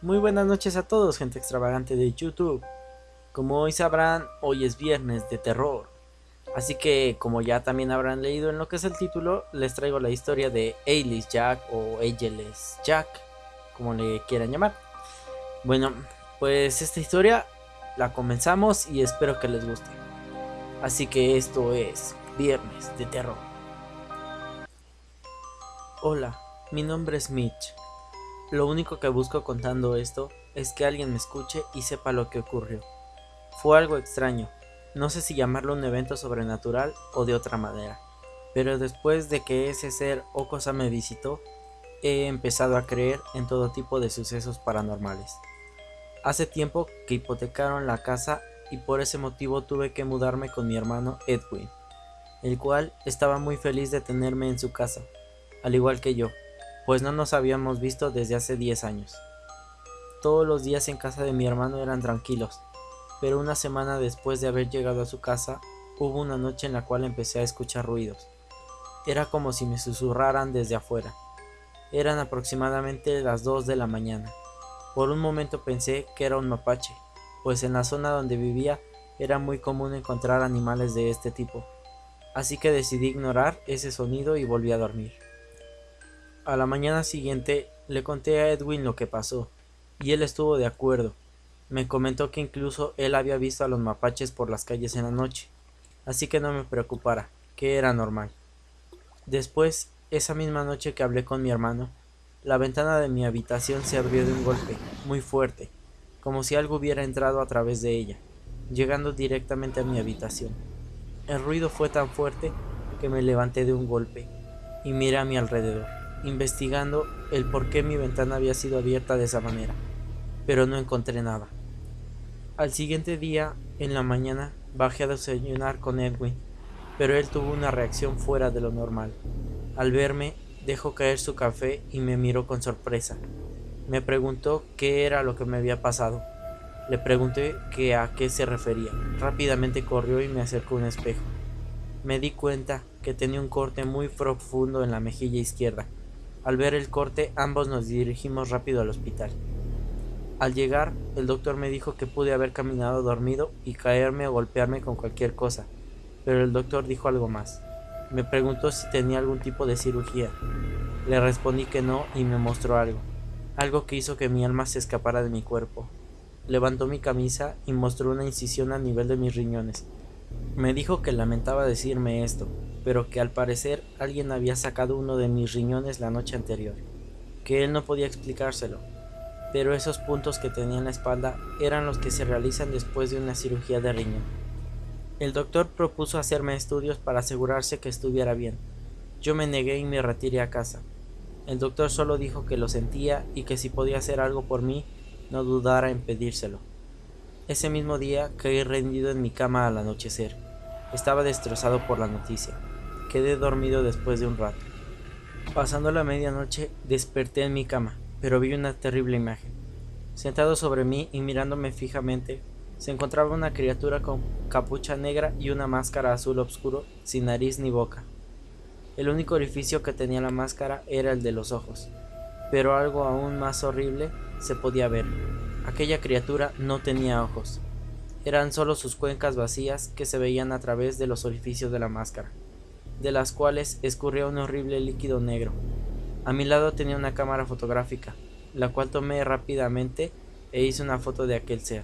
Muy buenas noches a todos, gente extravagante de YouTube. Como hoy sabrán, hoy es viernes de terror. Así que, como ya también habrán leído en lo que es el título, les traigo la historia de Ailey Jack o Ageless Jack, como le quieran llamar. Bueno, pues esta historia la comenzamos y espero que les guste. Así que esto es Viernes de Terror. Hola, mi nombre es Mitch. Lo único que busco contando esto es que alguien me escuche y sepa lo que ocurrió. Fue algo extraño, no sé si llamarlo un evento sobrenatural o de otra manera, pero después de que ese ser o cosa me visitó, he empezado a creer en todo tipo de sucesos paranormales. Hace tiempo que hipotecaron la casa y por ese motivo tuve que mudarme con mi hermano Edwin, el cual estaba muy feliz de tenerme en su casa, al igual que yo, pues no nos habíamos visto desde hace 10 años. Todos los días en casa de mi hermano eran tranquilos, pero una semana después de haber llegado a su casa, hubo una noche en la cual empecé a escuchar ruidos. Era como si me susurraran desde afuera. Eran aproximadamente las 2 de la mañana. Por un momento pensé que era un mapache, pues en la zona donde vivía era muy común encontrar animales de este tipo, así que decidí ignorar ese sonido y volví a dormir. A la mañana siguiente le conté a Edwin lo que pasó, y él estuvo de acuerdo. Me comentó que incluso él había visto a los mapaches por las calles en la noche, así que no me preocupara, que era normal. Después, esa misma noche que hablé con mi hermano, la ventana de mi habitación se abrió de un golpe, muy fuerte, como si algo hubiera entrado a través de ella, llegando directamente a mi habitación. El ruido fue tan fuerte que me levanté de un golpe y miré a mi alrededor, investigando el por qué mi ventana había sido abierta de esa manera, pero no encontré nada. Al siguiente día, en la mañana, bajé a desayunar con Edwin, pero él tuvo una reacción fuera de lo normal. Al verme, dejó caer su café y me miró con sorpresa. Me preguntó qué era lo que me había pasado. Le pregunté que a qué se refería. Rápidamente corrió y me acercó a un espejo. Me di cuenta que tenía un corte muy profundo en la mejilla izquierda. Al ver el corte, ambos nos dirigimos rápido al hospital. Al llegar, el doctor me dijo que pude haber caminado dormido y caerme o golpearme con cualquier cosa, pero el doctor dijo algo más. Me preguntó si tenía algún tipo de cirugía. Le respondí que no y me mostró algo que hizo que mi alma se escapara de mi cuerpo. Levantó mi camisa y mostró una incisión a nivel de mis riñones. Me dijo que lamentaba decirme esto, pero que al parecer alguien había sacado uno de mis riñones la noche anterior, que él no podía explicárselo, pero esos puntos que tenía en la espalda eran los que se realizan después de una cirugía de riñón. El doctor propuso hacerme estudios para asegurarse que estuviera bien. Yo me negué y me retiré a casa. El doctor solo dijo que lo sentía y que si podía hacer algo por mí, no dudara en pedírselo. Ese mismo día caí rendido en mi cama al anochecer. Estaba destrozado por la noticia. Quedé dormido después de un rato. Pasando la medianoche, desperté en mi cama, pero vi una terrible imagen. Sentado sobre mí y mirándome fijamente, se encontraba una criatura con capucha negra y una máscara azul oscuro, sin nariz ni boca. El único orificio que tenía la máscara era el de los ojos, pero algo aún más horrible se podía ver. Aquella criatura no tenía ojos. Eran solo sus cuencas vacías que se veían a través de los orificios de la máscara, de las cuales escurría un horrible líquido negro. A mi lado tenía una cámara fotográfica, la cual tomé rápidamente e hice una foto de aquel ser.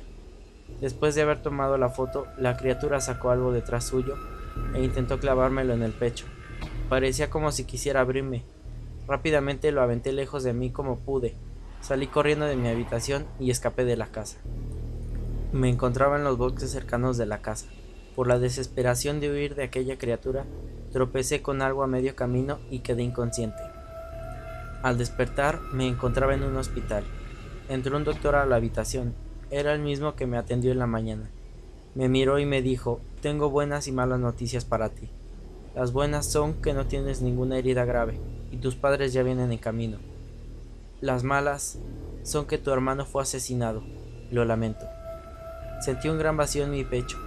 Después de haber tomado la foto, la criatura sacó algo detrás suyo e intentó clavármelo en el pecho. Parecía como si quisiera abrirme. Rápidamente lo aventé lejos de mí como pude. Salí corriendo de mi habitación y escapé de la casa. Me encontraba en los bosques cercanos de la casa. Por la desesperación de huir de aquella criatura, tropecé con algo a medio camino y quedé inconsciente. Al despertar, me encontraba en un hospital. Entró un doctor a la habitación. Era el mismo que me atendió en la mañana. Me miró y me dijo: tengo buenas y malas noticias para ti. Las buenas son que no tienes ninguna herida grave y tus padres ya vienen en camino. Las malas son que tu hermano fue asesinado. Lo lamento. Sentí un gran vacío en mi pecho.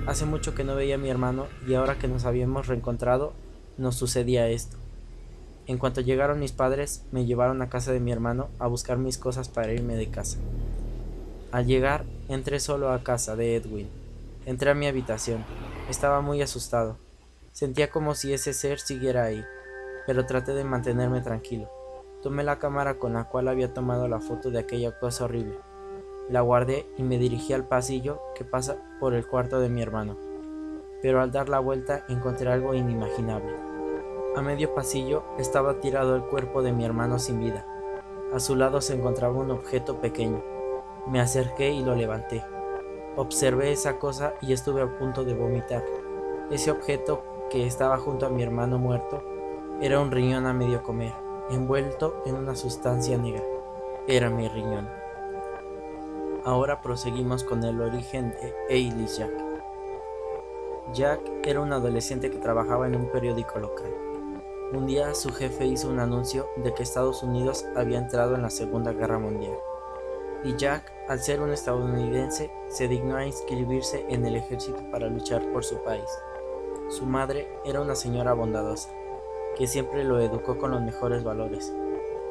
Hace mucho que no veía a mi hermano y ahora que nos habíamos reencontrado, nos sucedía esto. En cuanto llegaron mis padres, me llevaron a casa de mi hermano a buscar mis cosas para irme de casa. Al llegar, entré solo a casa de Edwin. Entré a mi habitación. Estaba muy asustado. Sentía como si ese ser siguiera ahí, pero traté de mantenerme tranquilo. Tomé la cámara con la cual había tomado la foto de aquella cosa horrible. La guardé y me dirigí al pasillo que pasa por el cuarto de mi hermano. Pero al dar la vuelta encontré algo inimaginable. A medio pasillo estaba tirado el cuerpo de mi hermano sin vida. A su lado se encontraba un objeto pequeño. Me acerqué y lo levanté. Observé esa cosa y estuve a punto de vomitar. Ese objeto que estaba junto a mi hermano muerto era un riñón a medio comer, envuelto en una sustancia negra. Era mi riñón. Ahora proseguimos con el origen de Eilish Jack. Jack era un adolescente que trabajaba en un periódico local. Un día su jefe hizo un anuncio de que Estados Unidos había entrado en la Segunda Guerra Mundial. Y Jack, al ser un estadounidense, se dignó a inscribirse en el ejército para luchar por su país. Su madre era una señora bondadosa, que siempre lo educó con los mejores valores,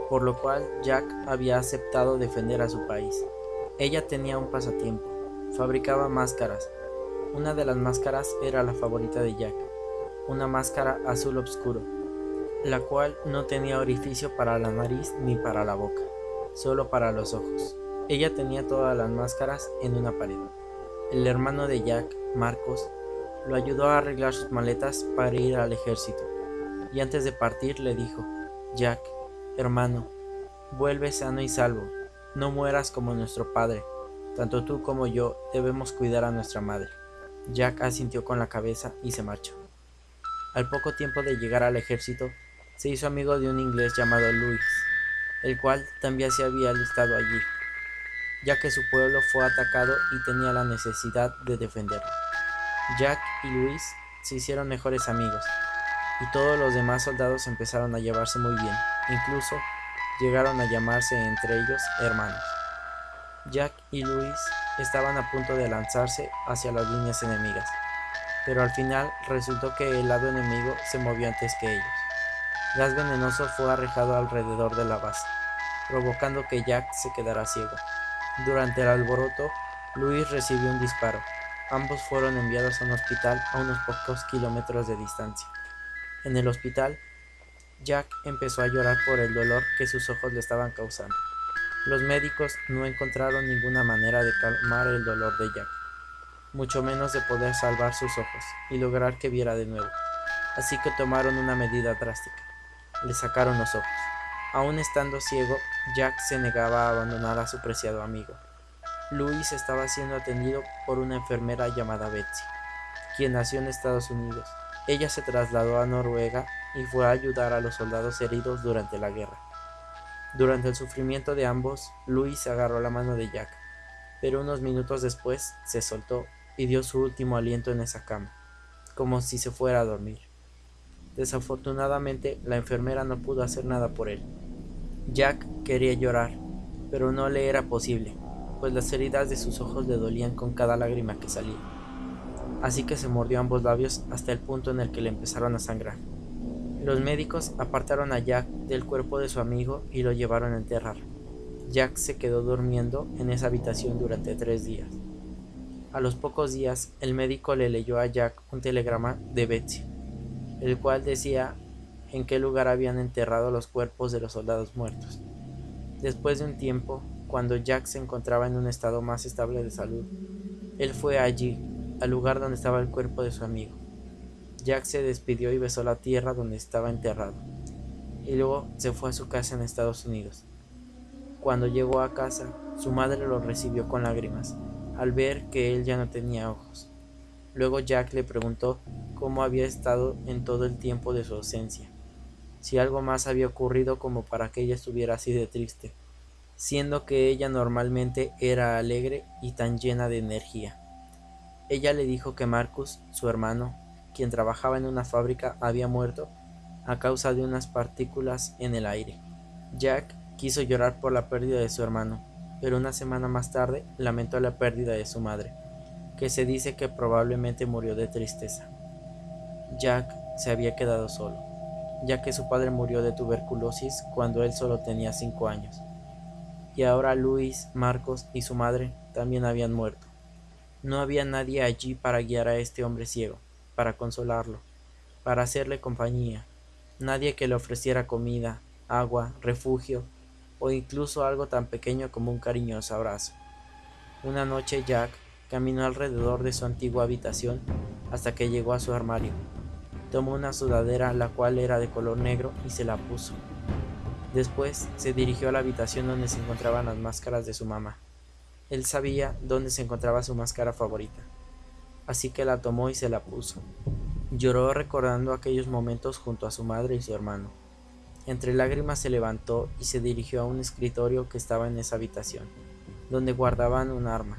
por lo cual Jack había aceptado defender a su país. Ella tenía un pasatiempo, fabricaba máscaras. Una de las máscaras era la favorita de Jack, una máscara azul oscuro, la cual no tenía orificio para la nariz ni para la boca, solo para los ojos. Ella tenía todas las máscaras en una pared. El hermano de Jack, Marcos, lo ayudó a arreglar sus maletas para ir al ejército, y antes de partir le dijo: Jack, hermano, vuelve sano y salvo, no mueras como nuestro padre, tanto tú como yo debemos cuidar a nuestra madre. Jack asintió con la cabeza y se marchó. Al poco tiempo de llegar al ejército, se hizo amigo de un inglés llamado Louis, el cual también se había alistado allí, ya que su pueblo fue atacado y tenía la necesidad de defenderlo. Jack y Louis se hicieron mejores amigos, y todos los demás soldados empezaron a llevarse muy bien, incluso llegaron a llamarse entre ellos hermanos. Jack y Louis estaban a punto de lanzarse hacia las líneas enemigas, pero al final resultó que el lado enemigo se movió antes que ellos. Gas venenoso fue arrojado alrededor de la base, provocando que Jack se quedara ciego. Durante el alboroto, Louis recibió un disparo. Ambos fueron enviados a un hospital a unos pocos kilómetros de distancia. En el hospital, Jack empezó a llorar por el dolor que sus ojos le estaban causando. Los médicos no encontraron ninguna manera de calmar el dolor de Jack, mucho menos de poder salvar sus ojos y lograr que viera de nuevo. Así que tomaron una medida drástica. Le sacaron los ojos. Aún estando ciego, Jack se negaba a abandonar a su preciado amigo. Louis estaba siendo atendido por una enfermera llamada Betsy, quien nació en Estados Unidos. Ella se trasladó a Noruega y fue a ayudar a los soldados heridos durante la guerra. Durante el sufrimiento de ambos, Louis agarró la mano de Jack, pero unos minutos después se soltó y dio su último aliento en esa cama, como si se fuera a dormir. Desafortunadamente, la enfermera no pudo hacer nada por él. Jack quería llorar, pero no le era posible, pues las heridas de sus ojos le dolían con cada lágrima que salía. Así que se mordió ambos labios hasta el punto en el que le empezaron a sangrar. Los médicos apartaron a Jack del cuerpo de su amigo y lo llevaron a enterrar. Jack se quedó durmiendo en esa habitación durante 3 días. A los pocos días, el médico le leyó a Jack un telegrama de Betsy, el cual decía en qué lugar habían enterrado los cuerpos de los soldados muertos. Después de un tiempo, cuando Jack se encontraba en un estado más estable de salud, él fue allí, al lugar donde estaba el cuerpo de su amigo. Jack se despidió y besó la tierra donde estaba enterrado, y luego se fue a su casa en Estados Unidos. Cuando llegó a casa, su madre lo recibió con lágrimas, al ver que él ya no tenía ojos. Luego Jack le preguntó cómo había estado en todo el tiempo de su ausencia, si algo más había ocurrido como para que ella estuviera así de triste, siendo que ella normalmente era alegre y tan llena de energía. Ella le dijo que Marcus, su hermano, quien trabajaba en una fábrica, había muerto a causa de unas partículas en el aire. Jack quiso llorar por la pérdida de su hermano, pero una semana más tarde lamentó la pérdida de su madre, que se dice que probablemente murió de tristeza. Jack se había quedado solo. ya que su padre murió de tuberculosis cuando él solo tenía 5 años, y ahora Luis, Marcos y su madre también habían muerto. No había nadie allí para guiar a este hombre ciego, para consolarlo, para hacerle compañía, nadie que le ofreciera comida, agua, refugio o incluso algo tan pequeño como un cariñoso abrazo. Una noche Jack caminó alrededor de su antigua habitación hasta que llegó a su armario. Tomó una sudadera la cual era de color negro y se la puso. Después se dirigió a la habitación donde se encontraban las máscaras de su mamá. Él sabía dónde se encontraba su máscara favorita, así que la tomó y se la puso. Lloró recordando aquellos momentos junto a su madre y su hermano. Entre lágrimas se levantó y se dirigió a un escritorio que estaba en esa habitación, donde guardaban un arma.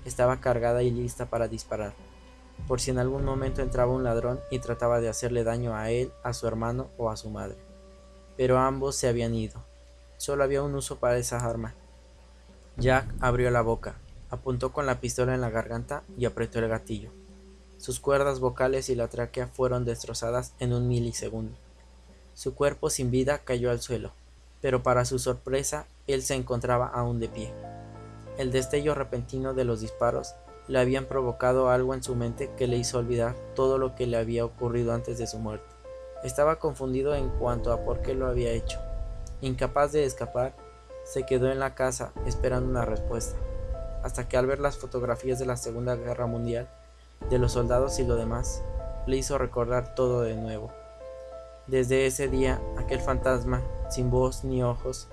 Estaba cargada y lista para disparar, por si en algún momento entraba un ladrón y trataba de hacerle daño a él, a su hermano o a su madre. Pero ambos se habían ido. Solo había un uso para esa arma. Jack abrió la boca, apuntó con la pistola en la garganta y apretó el gatillo. Sus cuerdas vocales y la tráquea fueron destrozadas en un milisegundo. Su cuerpo sin vida cayó al suelo, pero para su sorpresa él se encontraba aún de pie. El destello repentino de los disparos le habían provocado algo en su mente que le hizo olvidar todo lo que le había ocurrido antes de su muerte. Estaba confundido en cuanto a por qué lo había hecho. Incapaz de escapar, se quedó en la casa esperando una respuesta, hasta que al ver las fotografías de la Segunda Guerra Mundial, de los soldados y lo demás, le hizo recordar todo de nuevo. Desde ese día, aquel fantasma, sin voz ni ojos,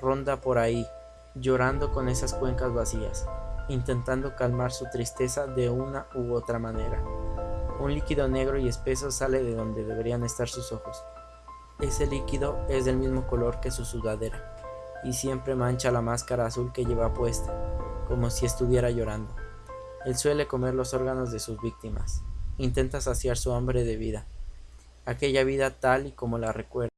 ronda por ahí, llorando con esas cuencas vacías, intentando calmar su tristeza de una u otra manera. Un líquido negro y espeso sale de donde deberían estar sus ojos. Ese líquido es del mismo color que su sudadera, y siempre mancha la máscara azul que lleva puesta, como si estuviera llorando. Él suele comer los órganos de sus víctimas, intenta saciar su hambre de vida, aquella vida tal y como la recuerda.